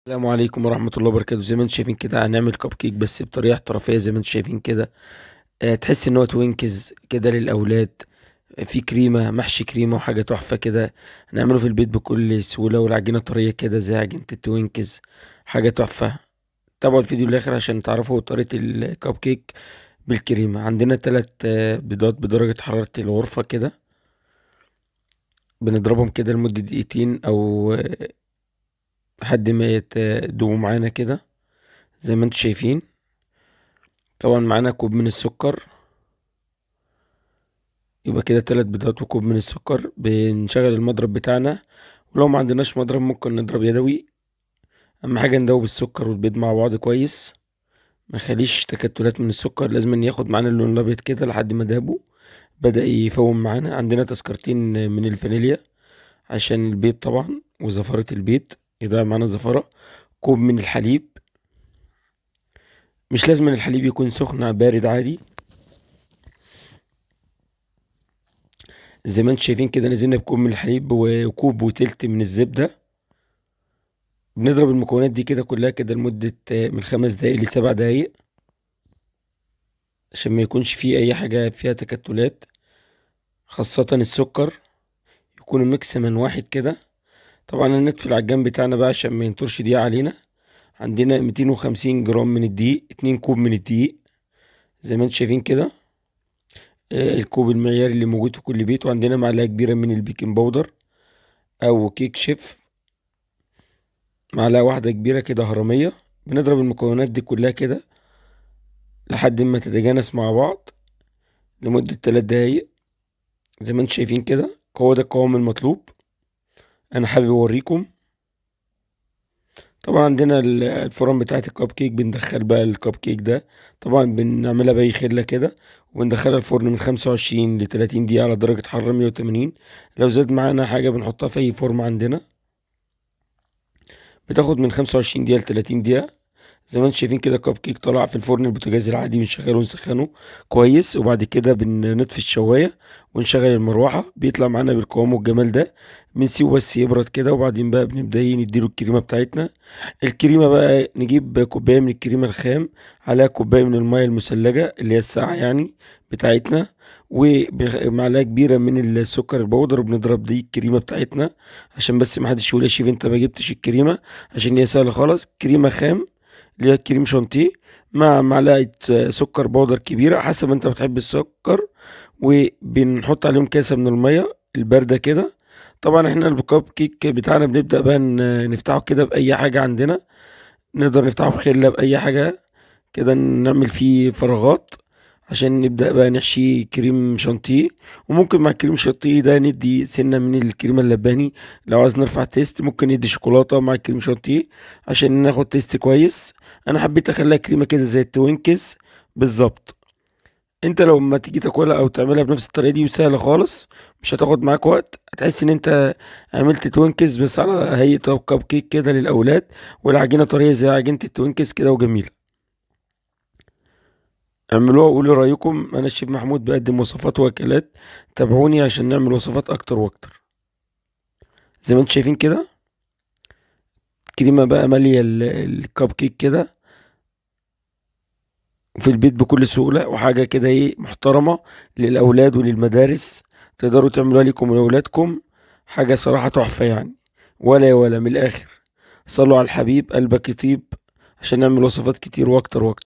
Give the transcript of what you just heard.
السلام عليكم ورحمة الله وبركاته. زي ما انتم شايفين كده هنعمل كب كيك بس بطريقة احترافية زي ما انتم شايفين كده. تحس ان هو توينكز كده للأولاد. في كريمة محشي كريمة وحاجة تحفة كده. هنعمله في البيت بكل سهولة والعجينة طرية كده زي عجينة التوينكز. حاجة تحفة. تابعوا الفيديو للآخر عشان تعرفوا طريقة الكب كيك بالكريمة. عندنا 3 بيضات بدرجة حرارة الغرفة كده. بنضربهم كده لمدة دقيقتين أو لحد ما يدوبوا معانا كده زي ما انتم شايفين. طبعا معانا كوب من السكر. يبقى كده 3 بيضات وكوب من السكر. بنشغل المضرب بتاعنا، ولو ما عندناش مضرب ممكن نضرب يدوي. اهم حاجة ندوب السكر والبيض مع بعض كويس، ما نخليش تكتلات من السكر. لازم أن ياخد معانا اللون الابيض كده لحد ما دابه بدأ يفوم معانا. عندنا تذكرتين من الفانيليا عشان البيض طبعا وزفرة البيض يضيع معانا الزفرة. كوب من الحليب، مش لازم أن الحليب يكون سخن، بارد عادي. زي ما انتم شايفين كده نزلنا بكوب من الحليب وكوب وتلت من الزبدة. بنضرب المكونات دي كده كلها كده لمدة من 5 دقايق ل7 دقايق عشان ما يكونش فيه أي حاجة فيها تكتلات، خاصة السكر. يكون الميكس من واحد كده. طبعا هنطفي العجان بتاعنا بقى عشان ما ينطرش دقيق علينا. عندنا 250 جرام من الدقيق، 2 كوب من الدقيق زي ما انتم شايفين كده. الكوب المعياري اللي موجود في كل بيت. وعندنا معلقة كبيرة من البيكنج باودر أو كيك شيف، معلقة واحدة كبيرة كده هرمية. بنضرب المكونات دي كلها كده لحد ما تتجانس مع بعض لمدة 3 دقايق زي ما انتم شايفين كده. هو ده القوام المطلوب. انا حابب اوريكم. طبعا عندنا الفرن بتاعت الكب كيك. بندخل بقى الكب كيك ده، طبعا بنعملها بأي خلة كده، وبندخلها الفرن من 25 ل30 دقيقة على درجة حرارة 180. لو زاد معانا حاجة بنحطها في أي فرن عندنا. بتاخد من 25 دقيقة ل30 دقيقة. زي ما انتم شايفين كده الكب كيك طلع في الفرن البوتاجاز العادي. بنشغله ونسخنه كويس، وبعد كده بنطفي الشواية ونشغل المروحة. بيطلع معانا بالقوام والجمال ده. بنسيبه بس يبرد كده، وبعدين بقى بنبدأ نديله الكريمة بتاعتنا. الكريمة بقى نجيب كوباية من الكريمة الخام عليها كوباية من المية المثلجة اللي هي الساقعة يعني بتاعتنا، ومعلقة كبيرة من السكر البودر. بنضرب دي الكريمة بتاعتنا عشان بس محدش يقول يا شيف انت ما جبتش الكريمة، عشان هي سهلة خالص. كريمة خام اللي هي كريم شانتيه مع معلقة سكر بودر كبيرة حسب انت بتحب السكر. وبنحط عليهم كاسة من المية الباردة كده. طبعا احنا الكب كيك بتاعنا بنبدأ بقى نفتحه كده بأي حاجة عندنا. نقدر نفتحه بخلة بأي حاجة كده، نعمل فيه فراغات عشان نبدأ بقى نحشي كريم شانتيه. وممكن مع الكريم شانتيه ده ندي سنة من الكريمة اللباني. لو عايز نرفع تيست ممكن ندي شوكولاتة مع الكريم شانتيه عشان ناخد تيست كويس. انا حبيت اخليها كريمة كده زي التوينكس بالظبط. انت لو ما تيجي تاكلها او تعملها بنفس الطريقة دي وسهلة خالص، مش هتاخد معاك وقت. هتحس ان انت عملت توينكس بس على هيئة كب كيك كده للأولاد، والعجينة طرية زي عجينة التوينكس كده وجميلة. اعملوها وقولوا رأيكم. انا الشيف محمود بقدم وصفات واكلات. تابعوني عشان نعمل وصفات اكتر واكتر. زي ما انتم شايفين كده كريمة بقى مالية الكب كيك كده في البيت بكل سهولة. وحاجة كده ايه محترمة للأولاد وللمدارس. تقدروا تعملوها لكم ولأولادكم. حاجة صراحة تحفة يعني. ولا من الآخر. صلوا على الحبيب قلبك يطيب عشان نعمل وصفات كتير واكتر واكتر.